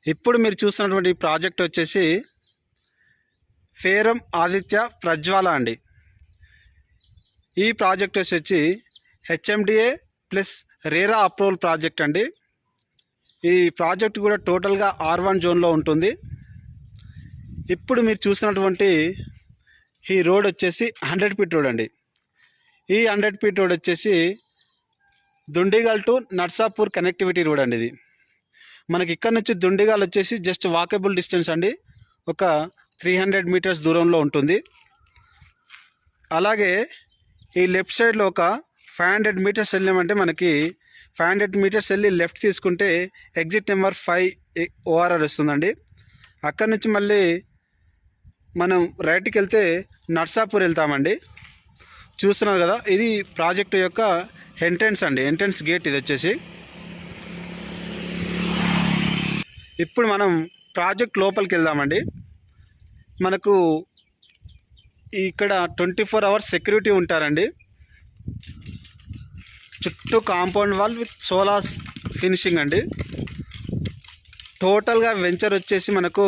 ఇప్పుడు మీరు చూస్తున్నటువంటి ప్రాజెక్ట్ వచ్చేసి ఫేరం ఆదిత్య ప్రజ్వాల అండి. ఈ ప్రాజెక్ట్ వచ్చి HMDA plus RERA approval project అండి. ఈ ప్రాజెక్ట్ కూడా టోటల్గా R1 జోన్లో ఉంటుంది. ఇప్పుడు మీరు చూసినటువంటి ఈ రోడ్ వచ్చేసి 100 ఫీట్ రోడ్ అండి. ఈ 100 ఫీట్ రోడ్ వచ్చేసి Dundigal to Narsapur connectivity road అండి. ఇది మనకి ఇక్కడ నుంచి దుండిగల్ వచ్చేసి జస్ట్ వాకబుల్ డిస్టెన్స్ అండి, ఒక 300 మీటర్స్ దూరంలో ఉంటుంది. అలాగే ఈ లెఫ్ట్ సైడ్లో ఒక 500 మీటర్స్ వెళ్ళామంటే మనకి 500 మీటర్స్ వెళ్ళి లెఫ్ట్ తీసుకుంటే ఎగ్జిట్ నెంబర్ 5 ORR వస్తుందండి. అక్కడ నుంచి మళ్ళీ మనం రైట్కి వెళ్తే నర్సాపూర్ వెళ్తామండి. చూస్తున్నారు కదా, ఇది ప్రాజెక్టు యొక్క ఎంట్రన్స్ అండి, ఎంట్రన్స్ గేట్ ఇది వచ్చేసి. ఇప్పుడు మనం ప్రాజెక్ట్ లోపలికి వెళ్దామండి. మనకు ఇక్కడ 24 అవర్స్ సెక్యూరిటీ ఉంటారండి. చుట్టూ compound wall with solar finishing అండి. టోటల్గా వెంచర్ వచ్చేసి మనకు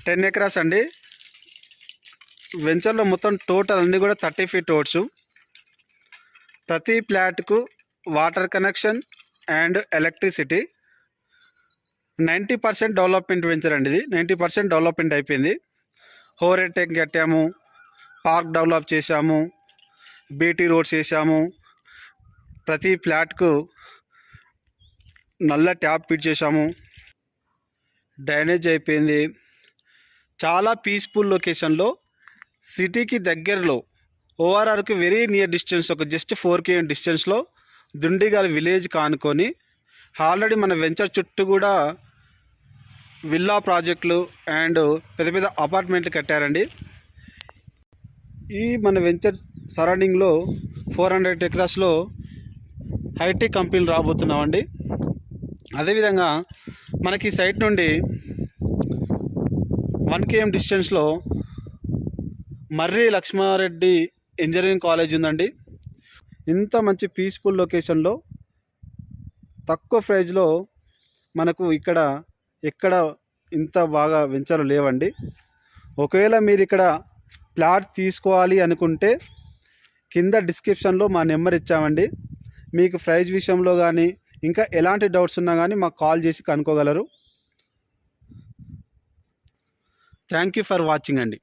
10 ఎకరాస్ అండి. వెంచర్లో మొత్తం టోటల్ అన్నీ కూడా 30 ఫీట్ రోడ్స్. ప్రతి ఫ్లాట్కు water connection and electricity. 90% development venture అండి. ఇది 90% డెవలప్మెంట్ అయిపోయింది. ఓవర్ టెక్ కట్టాము, పార్క్ డెవలప్ చేశాము, బీటీ రోడ్స్ వేసాము, ప్రతి ఫ్లాట్కు నల్ల ట్యాప్ ఫిట్ చేశాము, డ్రైనేజ్ అయిపోయింది. చాలా పీస్ఫుల్ లొకేషన్లో సిటీకి దగ్గరలో ORRకి వెరీ నియర్ డిస్టెన్స్, ఒక జస్ట్ 4 km డిస్టెన్స్లో దుండిగల్ విలేజ్ కానుకొని ఆల్రెడీ మన వెంచర్ చుట్టూ కూడా విల్లా ప్రాజెక్టులు అండ్ పెద్ద పెద్ద అపార్ట్మెంట్లు కట్టారండి. ఈ మన వెంచర్ సరౌండింగ్లో 400 ఎకరాస్లో ఐటీ కంపెనీలు రాబోతున్నామండి. అదేవిధంగా మనకి సైట్ నుండి 1 km డిస్టెన్స్లో మర్రి లక్ష్మారెడ్డి ఇంజనీరింగ్ కాలేజ్ ఉందండి. ఇంత మంచి పీస్ఫుల్ లొకేషన్లో తక్కువ ప్రైజ్లో మనకు ఇక్కడ ఎక్కడ ఇంత బాగా వెంచర్లు లేవండి. ఒకవేళ మీరు ఇక్కడ ప్లాట్ తీసుకోవాలి అనుకుంటే కింద డిస్క్రిప్షన్లో మా నెంబర్ ఇచ్చామండి. మీకు ప్రైజ్ విషయంలో కానీ ఇంకా ఎలాంటి డౌట్స్ ఉన్నా కానీ మాకు కాల్ చేసి కనుక్కోగలరు. థ్యాంక్ యూ ఫర్ వాచింగ్ అండి.